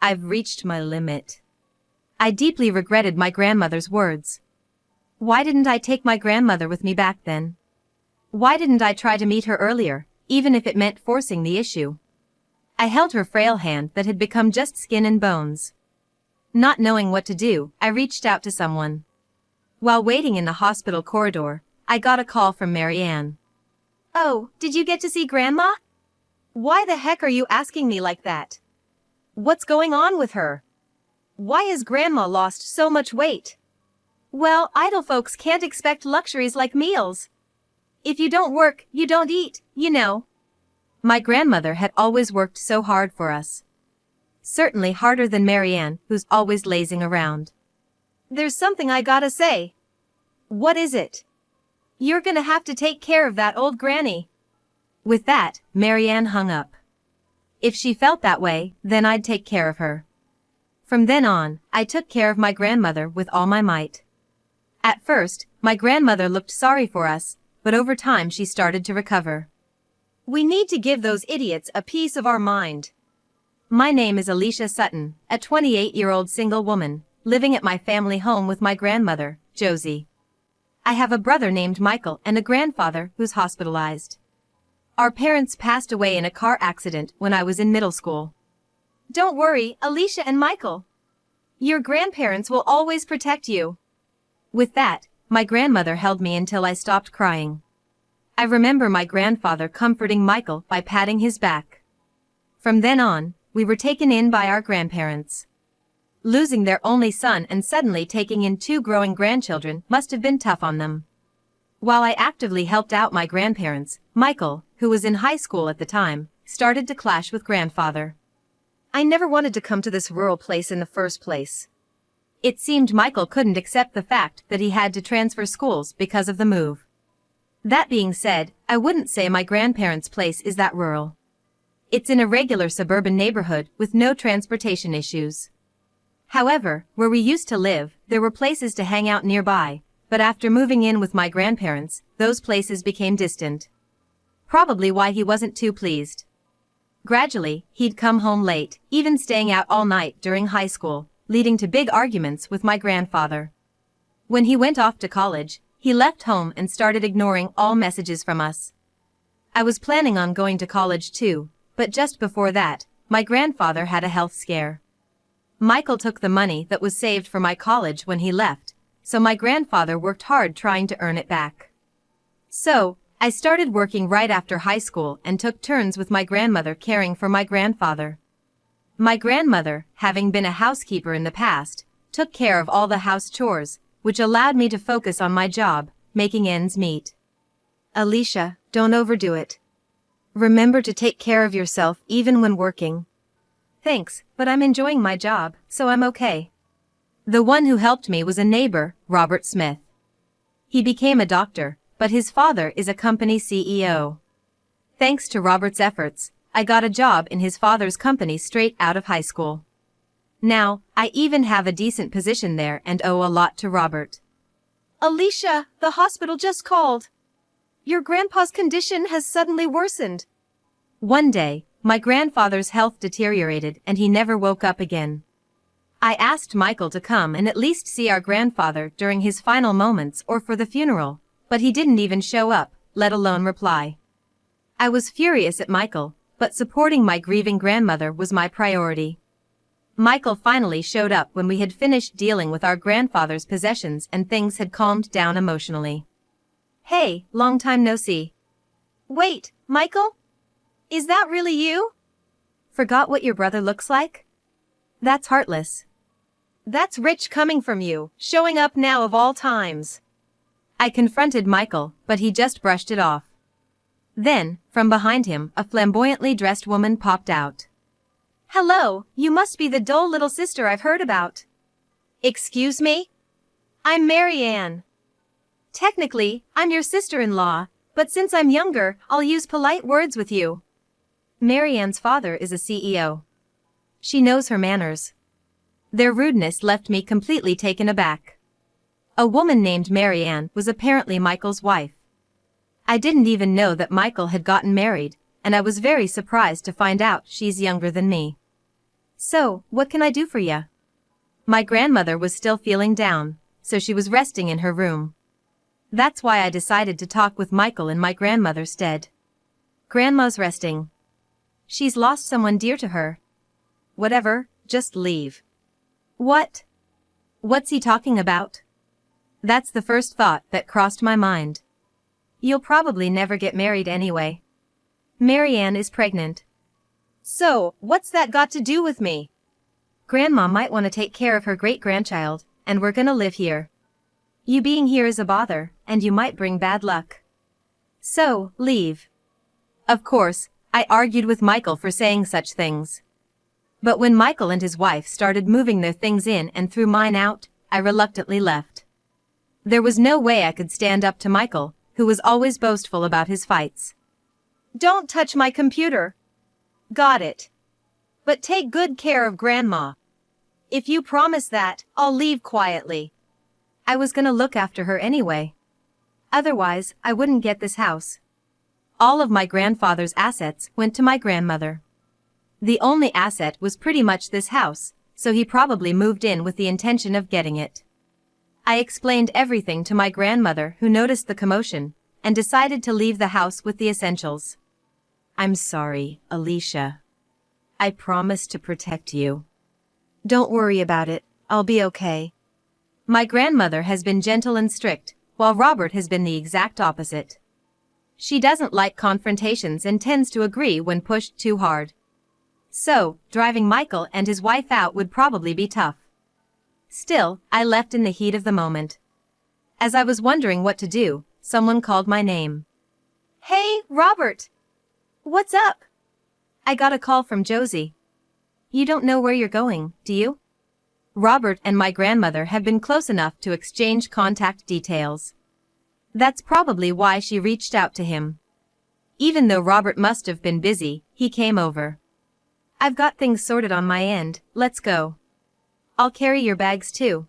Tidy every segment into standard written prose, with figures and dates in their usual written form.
I've reached my limit. I deeply regretted my grandmother's words. Why didn't I take my grandmother with me back then? Why didn't I try to meet her earlier, even if it meant forcing the issue? I held her frail hand that had become just skin and bones. Not knowing what to do, I reached out to someone. While waiting in the hospital corridor, I got a call from Marianne. "Oh, did you get to see Grandma? Why the heck are you asking me like that? What's going on with her? Why has Grandma lost so much weight?" "Well, idle folks can't expect luxuries like meals. If you don't work, you don't eat, you know." My grandmother had always worked so hard for us. Certainly harder than Marianne, who's always lazing around. "There's something I gotta say." "What is it?" "You're gonna have to take care of that old granny." With that, Marianne hung up. If she felt that way, then I'd take care of her. From then on, I took care of my grandmother with all my might. At first, my grandmother looked sorry for us, but over time she started to recover. We need to give those idiots a piece of our mind. My name is Alicia Sutton, a 28-year-old single woman, living at my family home with my grandmother, Josie. I have a brother named Michael and a grandfather who's hospitalized. Our parents passed away in a car accident when I was in middle school. Don't worry, Alicia and Michael. Your grandparents will always protect you. With that, my grandmother held me until I stopped crying. I remember my grandfather comforting Michael by patting his back. From then on, we were taken in by our grandparents. Losing their only son and suddenly taking in 2 growing grandchildren must have been tough on them. While I actively helped out my grandparents, Michael, who was in high school at the time, started to clash with grandfather. I never wanted to come to this rural place in the first place. It seemed Michael couldn't accept the fact that he had to transfer schools because of the move. That being said, I wouldn't say my grandparents' place is that rural. It's in a regular suburban neighborhood with no transportation issues. However, where we used to live, there were places to hang out nearby, but after moving in with my grandparents, those places became distant. Probably why he wasn't too pleased. Gradually, he'd come home late, even staying out all night during high school, leading to big arguments with my grandfather. When he went off to college, he left home and started ignoring all messages from us. I was planning on going to college too, but just before that, my grandfather had a health scare. Michael took the money that was saved for my college when he left, so my grandfather worked hard trying to earn it back. So, I started working right after high school and took turns with my grandmother caring for my grandfather. My grandmother, having been a housekeeper in the past, took care of all the house chores, which allowed me to focus on my job, making ends meet. Alicia, don't overdo it. Remember to take care of yourself even when working. Thanks, but I'm enjoying my job, so I'm okay. The one who helped me was a neighbor, Robert Smith. He became a doctor, but his father is a company CEO. Thanks to Robert's efforts, I got a job in his father's company straight out of high school. Now, I even have a decent position there and owe a lot to Robert. Alicia, the hospital just called. Your grandpa's condition has suddenly worsened. One day, my grandfather's health deteriorated and he never woke up again. I asked Michael to come and at least see our grandfather during his final moments or for the funeral, but he didn't even show up, let alone reply. I was furious at Michael, but supporting my grieving grandmother was my priority. Michael finally showed up when we had finished dealing with our grandfather's possessions and things had calmed down emotionally. Hey, long time no see. Wait, Michael? Is that really you? Forgot what your brother looks like? That's heartless. That's rich coming from you, showing up now of all times. I confronted Michael, but he just brushed it off. Then, from behind him, a flamboyantly dressed woman popped out. Hello, you must be the dull little sister I've heard about. Excuse me? I'm Marianne. Technically, I'm your sister-in-law, but since I'm younger, I'll use polite words with you. Marianne's father is a CEO. She knows her manners. Their rudeness left me completely taken aback. A woman named Marianne was apparently Michael's wife. I didn't even know that Michael had gotten married, and I was very surprised to find out she's younger than me. So, what can I do for ya? My grandmother was still feeling down, so she was resting in her room. That's why I decided to talk with Michael in my grandmother's stead. Grandma's resting. She's lost someone dear to her. Whatever, just leave. What? What's he talking about? That's the first thought that crossed my mind. You'll probably never get married anyway. Marianne is pregnant. So, what's that got to do with me? Grandma might want to take care of her great-grandchild, and we're gonna live here. You being here is a bother, and you might bring bad luck. So, leave. Of course, I argued with Michael for saying such things. But when Michael and his wife started moving their things in and threw mine out, I reluctantly left. There was no way I could stand up to Michael, who was always boastful about his fights. Don't touch my computer. Got it. But take good care of Grandma. If you promise that, I'll leave quietly. I was gonna look after her anyway. Otherwise, I wouldn't get this house. All of my grandfather's assets went to my grandmother. The only asset was pretty much this house, so he probably moved in with the intention of getting it. I explained everything to my grandmother, who noticed the commotion and decided to leave the house with the essentials. I'm sorry, Alicia. I promised to protect you. Don't worry about it, I'll be okay. My grandmother has been gentle and strict, while Robert has been the exact opposite. She doesn't like confrontations and tends to agree when pushed too hard. So, driving Michael and his wife out would probably be tough. Still, I left in the heat of the moment. As I was wondering what to do, someone called my name. Hey, Robert! What's up? I got a call from Josie. You don't know where you're going, do you? Robert and my grandmother have been close enough to exchange contact details. That's probably why she reached out to him. Even though Robert must have been busy, he came over. I've got things sorted on my end, let's go. I'll carry your bags too.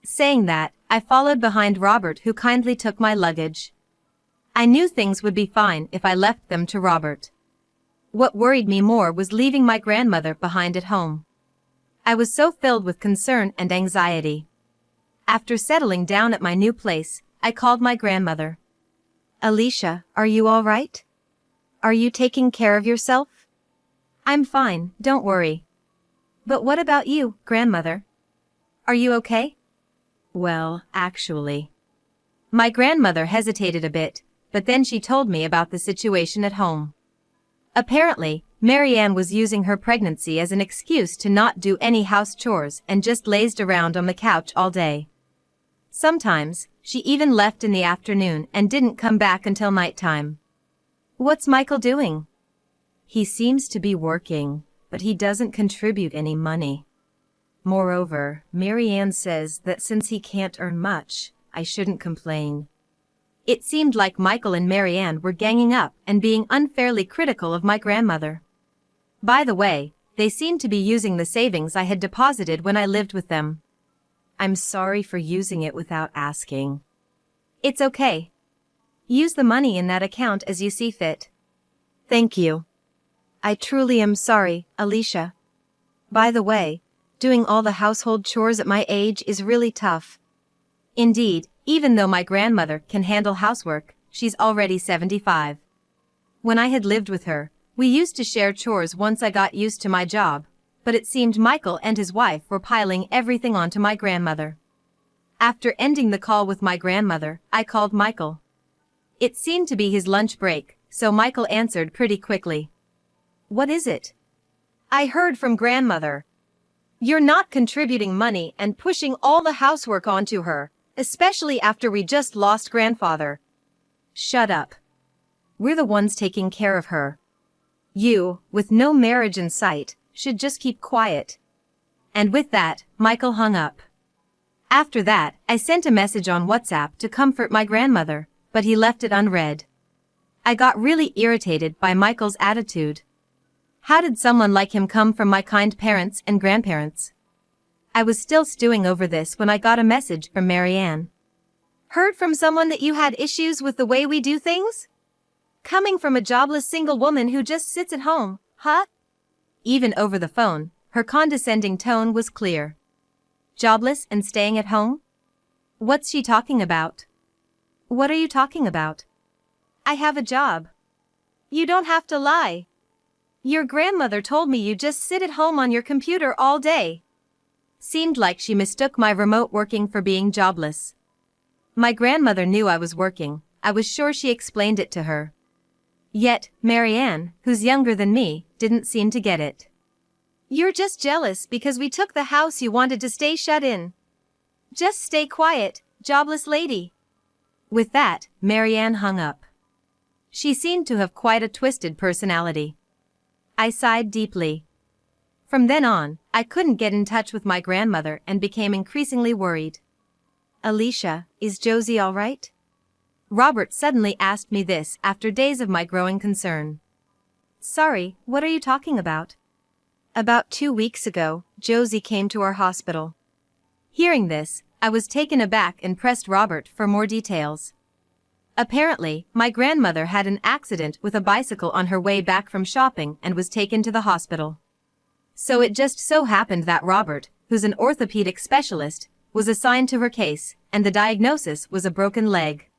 Saying that, I followed behind Robert, who kindly took my luggage. I knew things would be fine if I left them to Robert. What worried me more was leaving my grandmother behind at home. I was so filled with concern and anxiety. After settling down at my new place, I called my grandmother. Alicia, are you all right? Are you taking care of yourself? I'm fine, don't worry. But what about you, grandmother? Are you okay? Well, actually. My grandmother hesitated a bit, but then she told me about the situation at home. Apparently, Marianne was using her pregnancy as an excuse to not do any house chores and just lazed around on the couch all day. Sometimes, she even left in the afternoon and didn't come back until nighttime. What's Michael doing? He seems to be working, but he doesn't contribute any money. Moreover, Marianne says that since he can't earn much, I shouldn't complain. It seemed like Michael and Marianne were ganging up and being unfairly critical of my grandmother. By the way, they seemed to be using the savings I had deposited when I lived with them. I'm sorry for using it without asking. It's okay. Use the money in that account as you see fit. Thank you. I truly am sorry, Alicia. By the way, doing all the household chores at my age is really tough. Indeed, even though my grandmother can handle housework, she's already 75. When I had lived with her, we used to share chores once I got used to my job, but it seemed Michael and his wife were piling everything onto my grandmother. After ending the call with my grandmother, I called Michael. It seemed to be his lunch break, so Michael answered pretty quickly. What is it? I heard from grandmother. You're not contributing money and pushing all the housework onto her, especially after we just lost grandfather. Shut up. We're the ones taking care of her. You, with no marriage in sight, should just keep quiet. And with that, Michael hung up. After that, I sent a message on WhatsApp to comfort my grandmother, but he left it unread. I got really irritated by Michael's attitude. How did someone like him come from my kind parents and grandparents? I was still stewing over this when I got a message from Marianne. Heard from someone that you had issues with the way we do things? Coming from a jobless single woman who just sits at home, huh? Even over the phone, Her condescending tone was clear. Jobless and staying at home? What's she talking about? What are you talking about? I have a job. You don't have to lie. Your grandmother told me you just sit at home on your computer all day. Seemed like she mistook my remote working for being jobless. My grandmother knew I was working. I was sure she explained it to her. Yet, Marianne, who's younger than me, didn't seem to get it. You're just jealous because we took the house you wanted to stay shut in. Just stay quiet, jobless lady. With that, Marianne hung up. She seemed to have quite a twisted personality. I sighed deeply. From then on, I couldn't get in touch with my grandmother and became increasingly worried. Alicia, is Josie all right? Robert suddenly asked me this after days of my growing concern. Sorry, what are you talking about? About 2 weeks ago, Josie came to our hospital. Hearing this, I was taken aback and pressed Robert for more details. Apparently, my grandmother had an accident with a bicycle on her way back from shopping and was taken to the hospital. So it just so happened that Robert, who's an orthopedic specialist, was assigned to her case, and the diagnosis was a broken leg.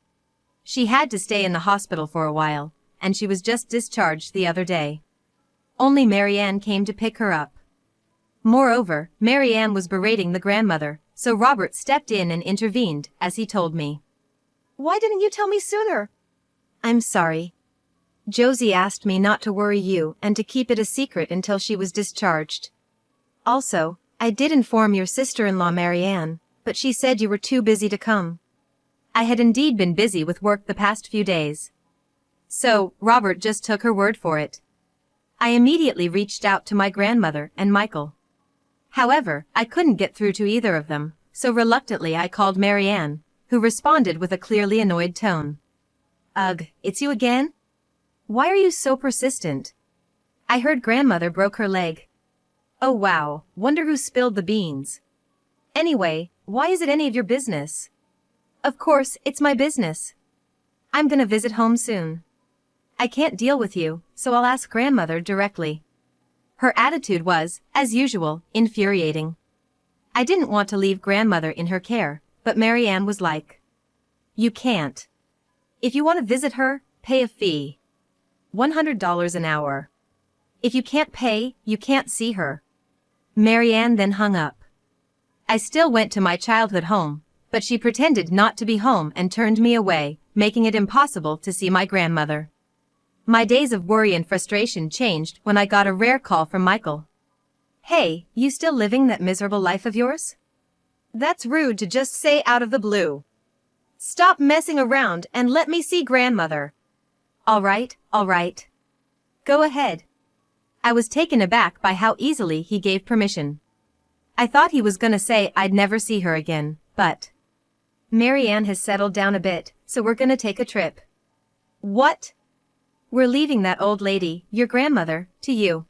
She had to stay in the hospital for a while, and she was just discharged the other day. Only Marianne came to pick her up. Moreover, Marianne was berating the grandmother, so Robert stepped in and intervened, as he told me. Why didn't you tell me sooner? I'm sorry. Josie asked me not to worry you and to keep it a secret until she was discharged. Also, I did inform your sister-in-law Marianne, but she said you were too busy to come. I had indeed been busy with work the past few days. So, Robert just took her word for it. I immediately reached out to my grandmother and Michael. However, I couldn't get through to either of them, so reluctantly I called Marianne, who responded with a clearly annoyed tone. Ugh, it's you again? Why are you so persistent? I heard grandmother broke her leg. Oh wow, wonder who spilled the beans. Anyway, why is it any of your business? Of course, it's my business. I'm gonna visit home soon. I can't deal with you, so I'll ask grandmother directly. Her attitude was, as usual, infuriating. I didn't want to leave grandmother in her care, but Marianne was like, you can't. If you want to visit her, pay a fee. $100 an hour. If you can't pay, you can't see her. Marianne then hung up. I still went to my childhood home, but she pretended not to be home and turned me away, making it impossible to see my grandmother. My days of worry and frustration changed when I got a rare call from Michael. Hey, you still living that miserable life of yours? That's rude to just say out of the blue. Stop messing around and let me see grandmother. All right. Go ahead. I was taken aback by how easily he gave permission. I thought he was gonna say I'd never see her again, but Marianne has settled down a bit, so we're gonna take a trip. What? We're leaving that old lady, your grandmother, to you.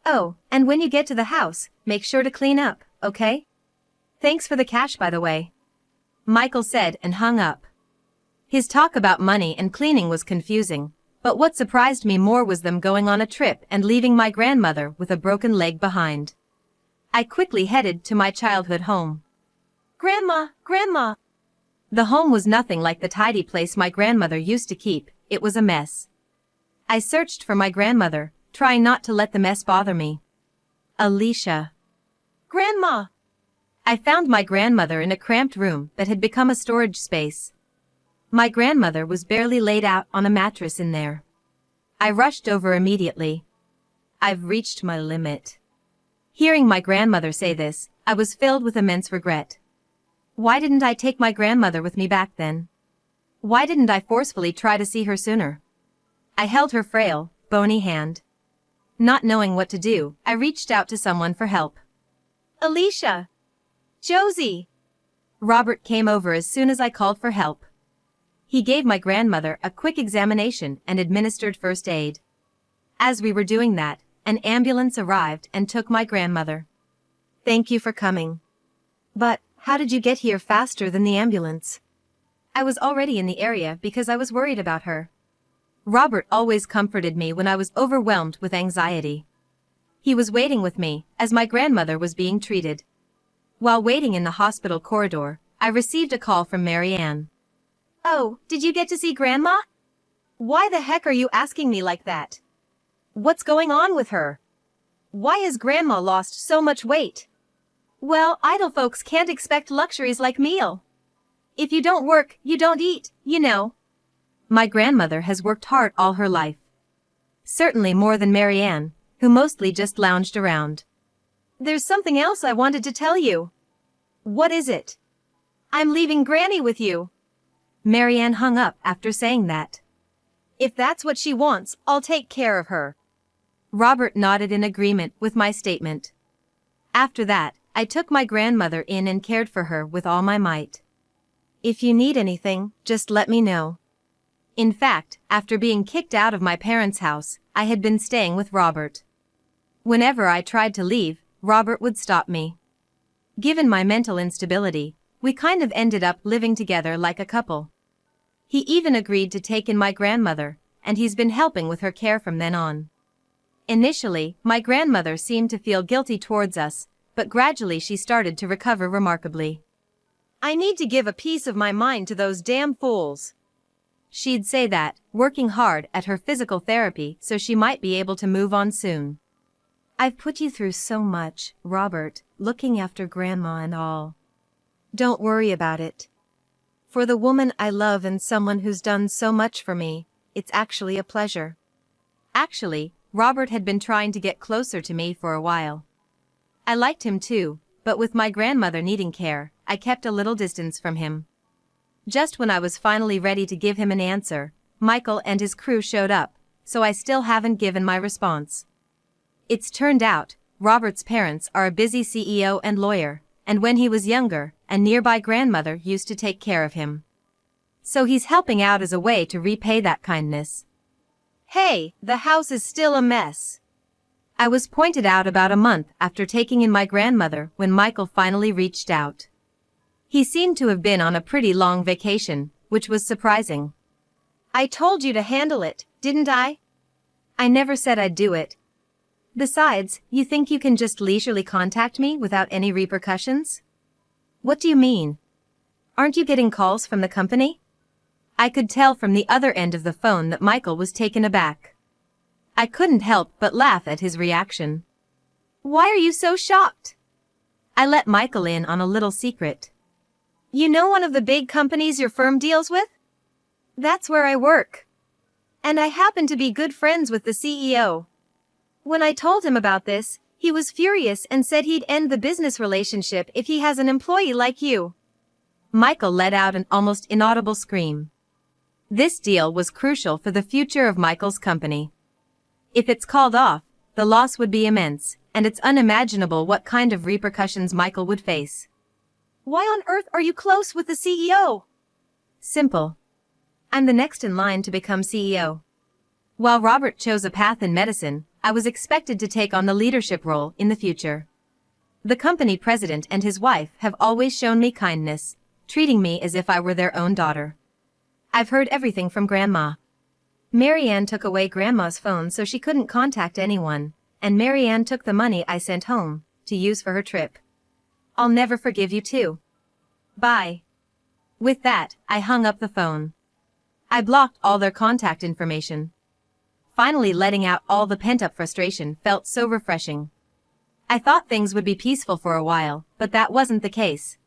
Oh, and when you get to the house, make sure to clean up, okay? Thanks for the cash, by the way. Michael said and hung up. His talk about money and cleaning was confusing, but what surprised me more was them going on a trip and leaving my grandmother with a broken leg behind. I quickly headed to my childhood home. Grandma! The home was nothing like the tidy place my grandmother used to keep, it was a mess. I searched for my grandmother, trying not to let the mess bother me. Alicia. Grandma! I found my grandmother in a cramped room that had become a storage space. My grandmother was barely laid out on a mattress in there. I rushed over immediately. I've reached my limit. Hearing my grandmother say this, I was filled with immense regret. Why didn't I take my grandmother with me back then? Why didn't I forcefully try to see her sooner? I held her frail, bony hand. Not knowing what to do, I reached out to someone for help. Alicia! Josie! Robert came over as soon as I called for help. He gave my grandmother a quick examination and administered first aid. As we were doing that, an ambulance arrived and took my grandmother. Thank you for coming. But, how did you get here faster than the ambulance? I was already in the area because I was worried about her. Robert always comforted me when I was overwhelmed with anxiety. He was waiting with me, as my grandmother was being treated. While waiting in the hospital corridor, I received a call from Marianne. "Oh, did you get to see Grandma? Why the heck are you asking me like that? What's going on with her? Why has Grandma lost so much weight?" "Well, idle folks can't expect luxuries like meal. If you don't work, you don't eat, you know." My grandmother has worked hard all her life. Certainly more than Marianne, who mostly just lounged around. "There's something else I wanted to tell you." "What is it?" "I'm leaving Granny with you." Marianne hung up after saying that. "If that's what she wants, I'll take care of her." Robert nodded in agreement with my statement. After that, I took my grandmother in and cared for her with all my might. "If you need anything, just let me know." In fact, after being kicked out of my parents' house, I had been staying with Robert. Whenever I tried to leave, Robert would stop me. Given my mental instability, we kind of ended up living together like a couple. He even agreed to take in my grandmother, and he's been helping with her care from then on. Initially, my grandmother seemed to feel guilty towards us, but gradually she started to recover remarkably. "I need to give a piece of my mind to those damn fools." She'd say that, working hard at her physical therapy so she might be able to move on soon. "I've put you through so much, Robert, looking after Grandma and all. Don't worry about it. For the woman I love and someone who's done so much for me, it's actually a pleasure." Actually, Robert had been trying to get closer to me for a while. I liked him too, but with my grandmother needing care, I kept a little distance from him. Just when I was finally ready to give him an answer, Michael and his crew showed up, so I still haven't given my response. It's turned out, Robert's parents are a busy CEO and lawyer, and when he was younger, a nearby grandmother used to take care of him. So he's helping out as a way to repay that kindness. "Hey, the house is still a mess." I was pointed out about a month after taking in my grandmother when Michael finally reached out. He seemed to have been on a pretty long vacation, which was surprising. "I told you to handle it, didn't I?" "I never said I'd do it. Besides, you think you can just leisurely contact me without any repercussions?" "What do you mean? Aren't you getting calls from the company?" I could tell from the other end of the phone that Michael was taken aback. I couldn't help but laugh at his reaction. "Why are you so shocked?" I let Michael in on a little secret. "You know one of the big companies your firm deals with? That's where I work. And I happen to be good friends with the CEO. When I told him about this, he was furious and said he'd end the business relationship if he has an employee like you." Michael let out an almost inaudible scream. This deal was crucial for the future of Michael's company. If it's called off, the loss would be immense, and it's unimaginable what kind of repercussions Michael would face. "Why on earth are you close with the CEO?" Simple. I'm the next in line to become CEO. While Robert chose a path in medicine, I was expected to take on the leadership role in the future. The company president and his wife have always shown me kindness, treating me as if I were their own daughter. I've heard everything from Grandma. Marianne took away Grandma's phone so she couldn't contact anyone, and Marianne took the money I sent home to use for her trip. I'll never forgive you too. Bye. With that, I hung up the phone. I blocked all their contact information. Finally letting out all the pent-up frustration felt so refreshing. I thought things would be peaceful for a while, but that wasn't the case.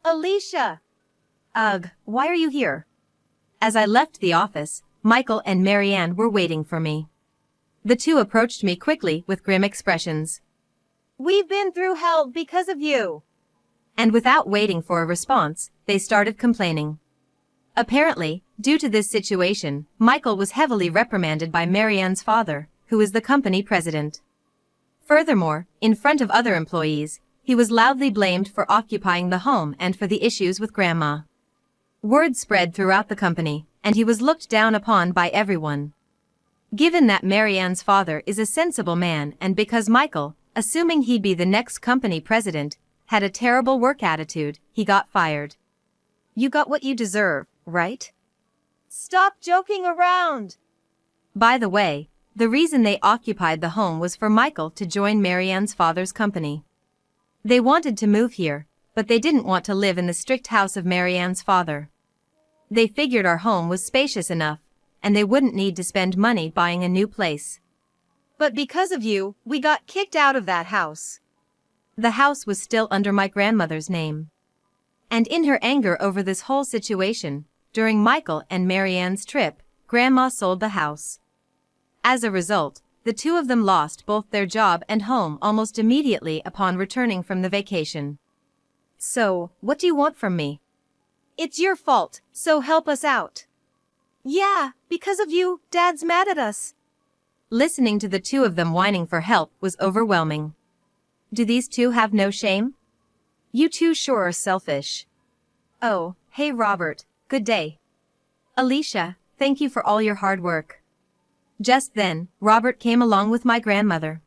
"Alicia!" "Ugh, why are you here?" As I left the office, Michael and Marianne were waiting for me. The two approached me quickly with grim expressions. "We've been through hell because of you." And without waiting for a response, they started complaining. Apparently, due to this situation, Michael was heavily reprimanded by Marianne's father, who is the company president. Furthermore, in front of other employees, he was loudly blamed for occupying the home and for the issues with Grandma. Word spread throughout the company, and he was looked down upon by everyone. Given that Marianne's father is a sensible man and because Michael, assuming he'd be the next company president, had a terrible work attitude, he got fired. "You got what you deserve, right?" "Stop joking around." By the way, The reason they occupied the home was for Michael to join Marianne's father's company. They wanted to move here, but they didn't want to live in the strict house of Marianne's father. They figured our home was spacious enough, and they wouldn't need to spend money buying a new place. But because of you, we got kicked out of that house. The house was still under my grandmother's name. And in her anger over this whole situation, during Michael and Marianne's trip, Grandma sold the house. As a result, the two of them lost both their job and home almost immediately upon returning from the vacation. So, what do you want from me? It's your fault, so help us out. Yeah, because of you, Dad's mad at us. Listening to the two of them whining for help was overwhelming. Do these two have no shame? You two sure are selfish. Oh, hey Robert, good day. Alicia, thank you for all your hard work. Just then, Robert came along with my grandmother.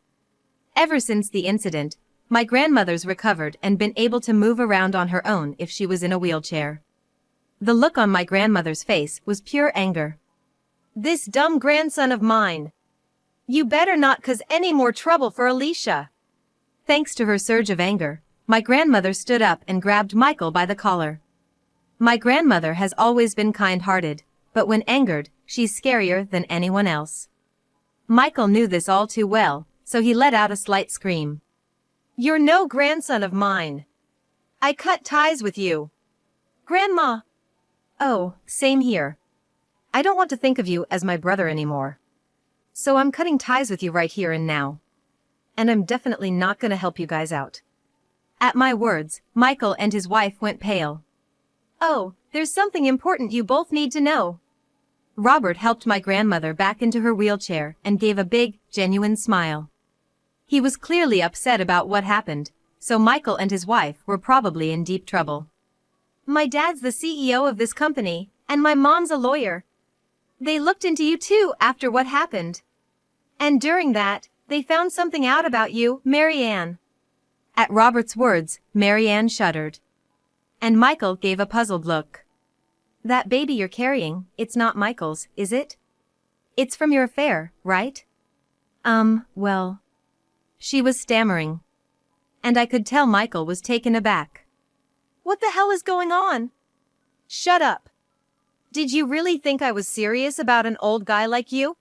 Ever since the incident, my grandmother's recovered and been able to move around on her own if she was in a wheelchair. The look on my grandmother's face was pure anger. This dumb grandson of mine. You better not cause any more trouble for Alicia. Thanks to her surge of anger, my grandmother stood up and grabbed Michael by the collar. My grandmother has always been kind-hearted, but when angered, she's scarier than anyone else. Michael knew this all too well, so he let out a slight scream. You're no grandson of mine. I cut ties with you. Grandma. Oh, same here. I don't want to think of you as my brother anymore. So I'm cutting ties with you right here and now. And I'm definitely not gonna help you guys out. At my words, Michael and his wife went pale. Oh, there's something important you both need to know. Robert helped my grandmother back into her wheelchair and gave a big, genuine smile. He was clearly upset about what happened, so Michael and his wife were probably in deep trouble. My dad's the CEO of this company, and my mom's a lawyer. They looked into you too after what happened. And during that, they found something out about you, Marianne. At Robert's words, Marianne shuddered. And Michael gave a puzzled look. That baby you're carrying, it's not Michael's, is it? It's from your affair, right? Well. She was stammering. And I could tell Michael was taken aback. What the hell is going on? Shut up. Did you really think I was serious about an old guy like you?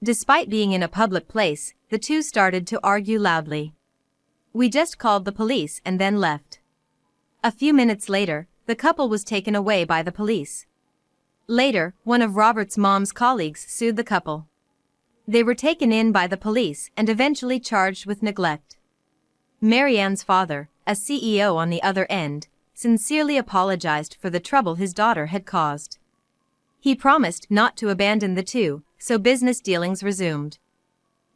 Despite being in a public place, the two started to argue loudly. We just called the police and then left. A few minutes later, the couple was taken away by the police. Later, one of Robert's mom's colleagues sued the couple. They were taken in by the police and eventually charged with neglect. Marianne's father, a CEO on the other end, sincerely apologized for the trouble his daughter had caused. He promised not to abandon the two, so business dealings resumed.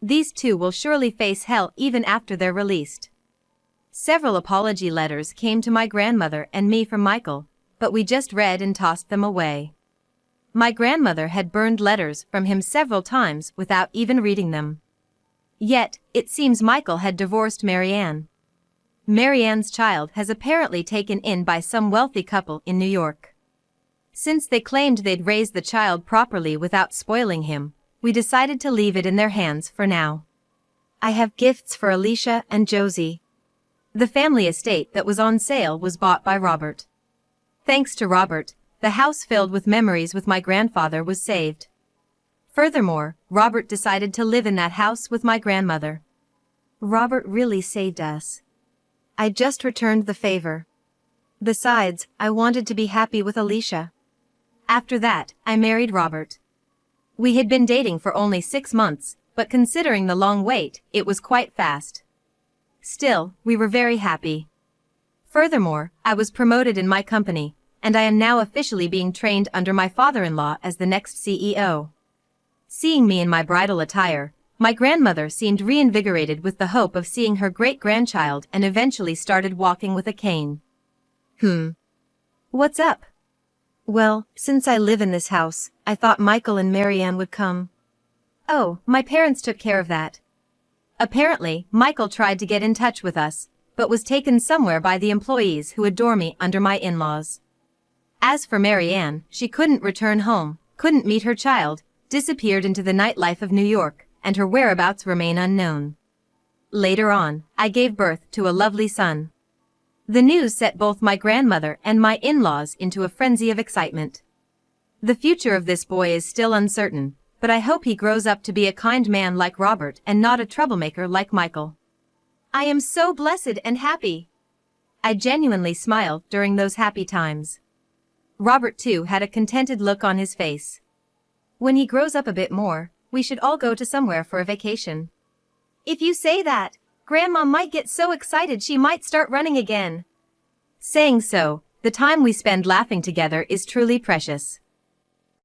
These two will surely face hell even after they're released. Several apology letters came to my grandmother and me from Michael, but we just read and tossed them away. My grandmother had burned letters from him several times without even reading them. Yet, it seems Michael had divorced Marianne. Marianne's child has apparently taken in by some wealthy couple in New York. Since they claimed they'd raised the child properly without spoiling him, we decided to leave it in their hands for now. I have gifts for Alicia and Josie. The family estate that was on sale was bought by Robert. Thanks to Robert, the house filled with memories with my grandfather was saved. Furthermore, Robert decided to live in that house with my grandmother. Robert really saved us. I just returned the favor. Besides, I wanted to be happy with Alicia. After that, I married Robert. We had been dating for only 6 months, but considering the long wait, it was quite fast. Still, we were very happy. Furthermore, I was promoted in my company, and I am now officially being trained under my father-in-law as the next CEO. Seeing me in my bridal attire, my grandmother seemed reinvigorated with the hope of seeing her great-grandchild and eventually started walking with a cane. What's up? Well, since I live in this house, I thought Michael and Marianne would come. Oh, my parents took care of that. Apparently, Michael tried to get in touch with us, but was taken somewhere by the employees who adore me under my in-laws. As for Marianne, she couldn't return home, couldn't meet her child, disappeared into the nightlife of New York, and her whereabouts remain unknown. Later on, I gave birth to a lovely son. The news set both my grandmother and my in-laws into a frenzy of excitement. The future of this boy is still uncertain, but I hope he grows up to be a kind man like Robert and not a troublemaker like Michael. I am so blessed and happy. I genuinely smiled during those happy times. Robert too had a contented look on his face. When he grows up a bit more, we should all go to somewhere for a vacation. If you say that, Grandma might get so excited she might start running again. Saying so, the time we spend laughing together is truly precious.